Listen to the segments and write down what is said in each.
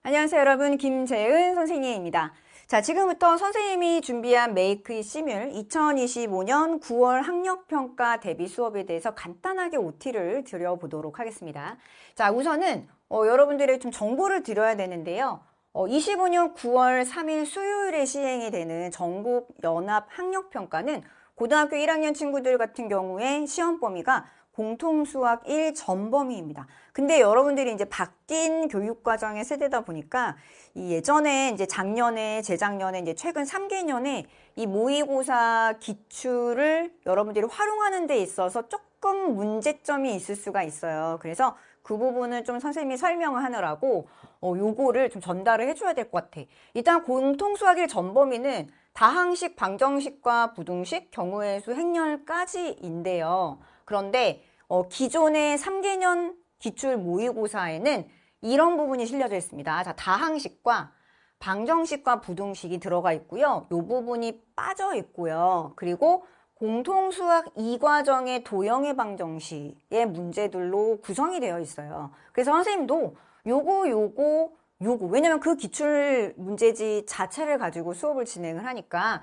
안녕하세요, 여러분. 김재은 선생님입니다. 자, 지금부터 선생님이 준비한 메이크 시뮬 2025년 9월 학력평가 대비 수업에 대해서 간단하게 OT를 드려보도록 하겠습니다. 자, 우선은 여러분들의 좀 정보를 드려야 되는데요. 25년 9월 3일 수요일에 시행이 되는 전국 연합 학력평가는 고등학교 1학년 친구들 같은 경우에 시험 범위가 공통수학 1 전범위입니다. 근데 여러분들이 이제 바뀐 교육과정의 세대다 보니까 이 예전에 이제 작년에, 재작년에, 이제 최근 3개년에 이 모의고사 기출을 여러분들이 활용하는 데 있어서 조금 문제점이 있을 수가 있어요. 그래서 그 부분을 좀 선생님이 설명을 하느라고 요거를 좀 전달을 해줘야 될 것 같아. 일단 공통수학 1 전범위는 다항식, 방정식과 부등식, 경우의 수, 행렬까지인데요. 그런데 기존의 3개년 기출 모의고사에는 이런 부분이 실려져 있습니다. 자, 다항식과 방정식과 부등식이 들어가 있고요. 이 부분이 빠져 있고요. 그리고 공통수학 2과정의 도형의 방정식의 문제들로 구성이 되어 있어요. 그래서 선생님도 요거 왜냐면 그 기출 문제지 자체를 가지고 수업을 진행을 하니까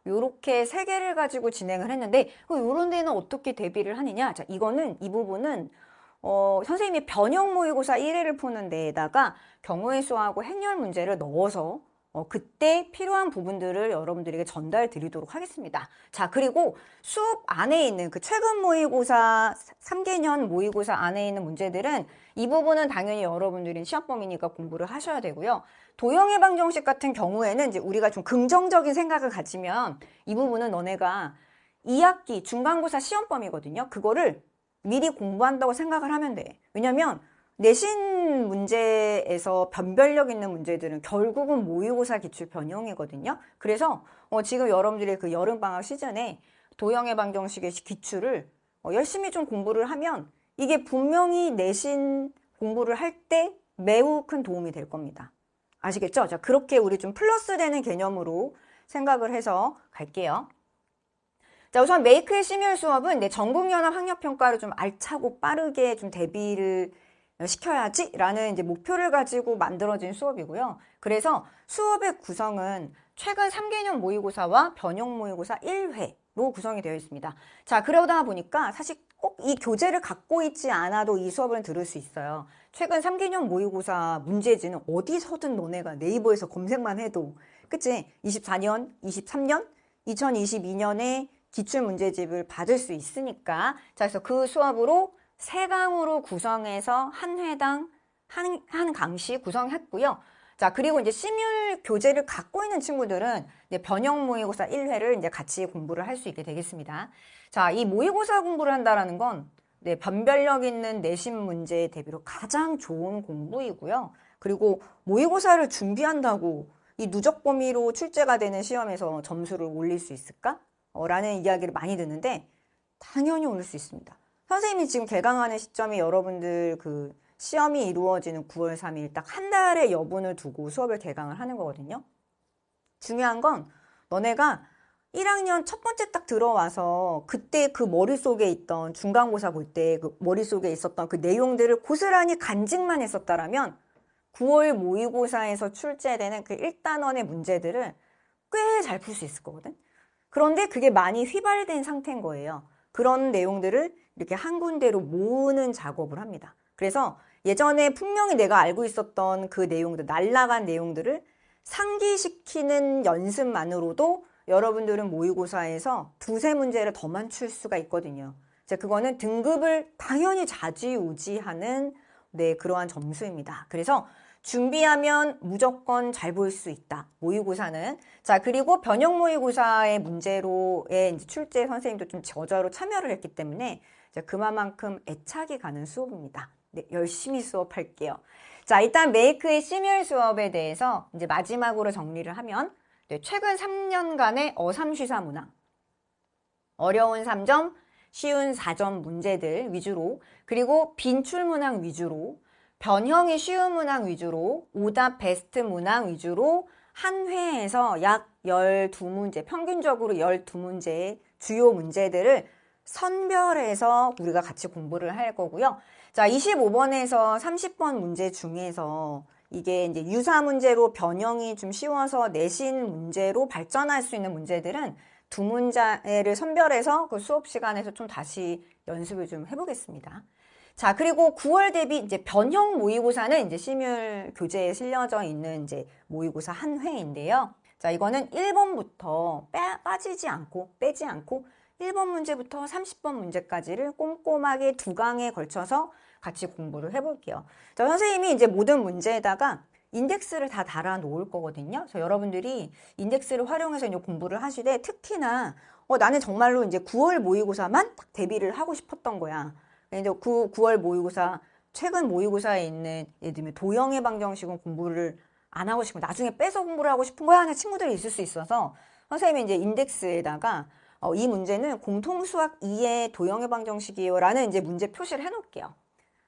요렇게 세 개를 가지고 진행을 했는데 요런 데는 어떻게 대비를 하느냐? 자, 이 부분은 선생님이 변형 모의고사 1회를 푸는 데에다가 경우의 수하고 행렬 문제를 넣어서 그때 필요한 부분들을 여러분들에게 전달 드리도록 하겠습니다. 자, 그리고 수업 안에 있는 그 최근 모의고사 3개년 모의고사 안에 있는 문제들은 이 부분은 당연히 여러분들이 시험 범위니까 공부를 하셔야 되고요. 도형의 방정식 같은 경우에는 이제 우리가 좀 긍정적인 생각을 가지면 이 부분은 너네가 2학기 중간고사 시험 범위거든요. 그거를 미리 공부한다고 생각을 하면 돼. 왜냐면 내신 문제에서 변별력 있는 문제들은 결국은 모의고사 기출 변형이거든요. 그래서 지금 여러분들의 그 여름방학 시즌에 도형의 방정식의 기출을 열심히 좀 공부를 하면 이게 분명히 내신 공부를 할 때 매우 큰 도움이 될 겁니다. 아시겠죠? 자, 그렇게 우리 좀 플러스 되는 개념으로 생각을 해서 갈게요. 자, 우선 메이크의 시뮬 수업은 전국연합 학력평가를 좀 알차고 빠르게 좀 대비를 시켜야지 라는 이제 목표를 가지고 만들어진 수업이고요. 그래서 수업의 구성은 최근 3개년 모의고사와 변형 모의고사 1회로 구성이 되어 있습니다. 자, 그러다 보니까 사실 꼭 이 교재를 갖고 있지 않아도 이 수업을 들을 수 있어요. 최근 3개년 모의고사 문제지는 어디서든 너네가 네이버에서 검색만 해도, 그치? 24년, 23년, 2022년에 기출문제집을 받을 수 있으니까. 자, 그래서 그 수업으로 3강으로 구성해서 한 회당 한 강씩 구성했고요. 자, 그리고 이제 시뮬 교재를 갖고 있는 친구들은 이제 변형 모의고사 1회를 이제 같이 공부를 할 수 있게 되겠습니다. 자, 이 모의고사 공부를 한다라는 건 변별력 있는 내신 문제 대비로 가장 좋은 공부이고요. 그리고 모의고사를 준비한다고 이 누적 범위로 출제가 되는 시험에서 점수를 올릴 수 있을까? 라는 이야기를 많이 듣는데 당연히 올릴 수 있습니다. 선생님이 지금 개강하는 시점이 여러분들 그 시험이 이루어지는 9월 3일 딱 한 달의 여분을 두고 수업을 개강을 하는 거거든요. 중요한 건 너네가 1학년 첫 번째 딱 들어와서 그때 그 머릿속에 있던 중간고사 볼 때 그 머릿속에 있었던 그 내용들을 고스란히 간직만 했었다라면 9월 모의고사에서 출제되는 그 1단원의 문제들을 꽤 잘 풀 수 있을 거거든. 그런데 그게 많이 휘발된 상태인 거예요. 그런 내용들을 이렇게 한 군데로 모으는 작업을 합니다. 그래서 예전에 분명히 내가 알고 있었던 그 내용들, 날라간 내용들을 상기시키는 연습만으로도 여러분들은 모의고사에서 두세 문제를 더 맞출 수가 있거든요. 그거는 등급을 당연히 좌지우지하는 그러한 점수입니다. 그래서 준비하면 무조건 잘 볼 수 있다. 모의고사는. 자, 그리고 변형 모의고사의 문제로의 이제 출제 선생님도 좀 저자로 참여를 했기 때문에 그만큼 애착이 가는 수업입니다. 네, 열심히 수업할게요. 자, 일단 메이크의 시뮬 수업에 대해서 이제 마지막으로 정리를 하면 최근 3년간의 어삼쉬사 문항, 어려운 3점, 쉬운 4점 문제들 위주로, 그리고 빈출 문항 위주로, 변형이 쉬운 문항 위주로, 오답 베스트 문항 위주로 한 회에서 약 12문제, 평균적으로 12문제의 주요 문제들을 선별해서 우리가 같이 공부를 할 거고요. 자, 25번에서 30번 문제 중에서 이게 이제 유사 문제로 변형이 좀 쉬워서 내신 문제로 발전할 수 있는 문제들은 두 문제를 선별해서 그 수업 시간에서 좀 다시 연습을 좀 해보겠습니다. 자, 그리고 9월 대비 이제 변형 모의고사는 이제 시뮬 교재에 실려져 있는 이제 모의고사 한 회인데요. 자, 이거는 1번부터 빠지지 않고, 빼지 않고 1번 문제부터 30번 문제까지를 꼼꼼하게 두 강에 걸쳐서 같이 공부를 해볼게요. 자, 선생님이 이제 모든 문제에다가 인덱스를 다 달아 놓을 거거든요. 그래서 여러분들이 인덱스를 활용해서 이제 공부를 하시되 특히나 나는 정말로 이제 9월 모의고사만 딱 대비를 하고 싶었던 거야. 이제 9월 모의고사, 최근 모의고사에 있는 예를 들면 도형의 방정식은 공부를 안 하고 싶고 나중에 빼서 공부를 하고 싶은 거야 하는 친구들이 있을 수 있어서 선생님이 이제 인덱스에다가 이 문제는 공통수학 2의 도형의 방정식이에요 라는 이제 문제 표시를 해놓을게요.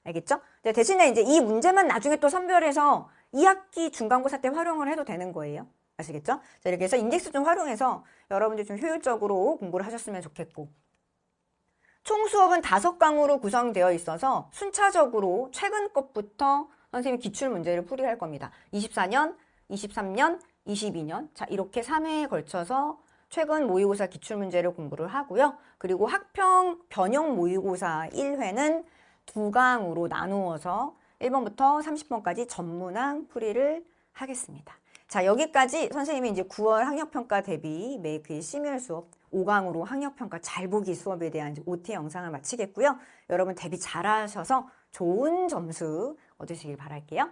알겠죠? 대신에 이제 이 문제만 나중에 또 선별해서 2학기 중간고사 때 활용을 해도 되는 거예요. 아시겠죠? 자, 이렇게 해서 인덱스 좀 활용해서 여러분들 좀 효율적으로 공부를 하셨으면 좋겠고. 총 수업은 5강으로 구성되어 있어서 순차적으로 최근 것부터 선생님이 기출문제를 풀이할 겁니다. 24년, 23년, 22년. 자, 이렇게 3회에 걸쳐서 최근 모의고사 기출문제를 공부를 하고요. 그리고 학평 변형 모의고사 1회는 2강으로 나누어서 1번부터 30번까지 전문항 풀이를 하겠습니다. 자, 여기까지 선생님이 이제 9월 학력평가 대비 메이크의 시뮬 수업 5강으로 학력평가 잘 보기 수업에 대한 OT 영상을 마치겠고요. 여러분 대비 잘하셔서 좋은 점수 얻으시길 바랄게요.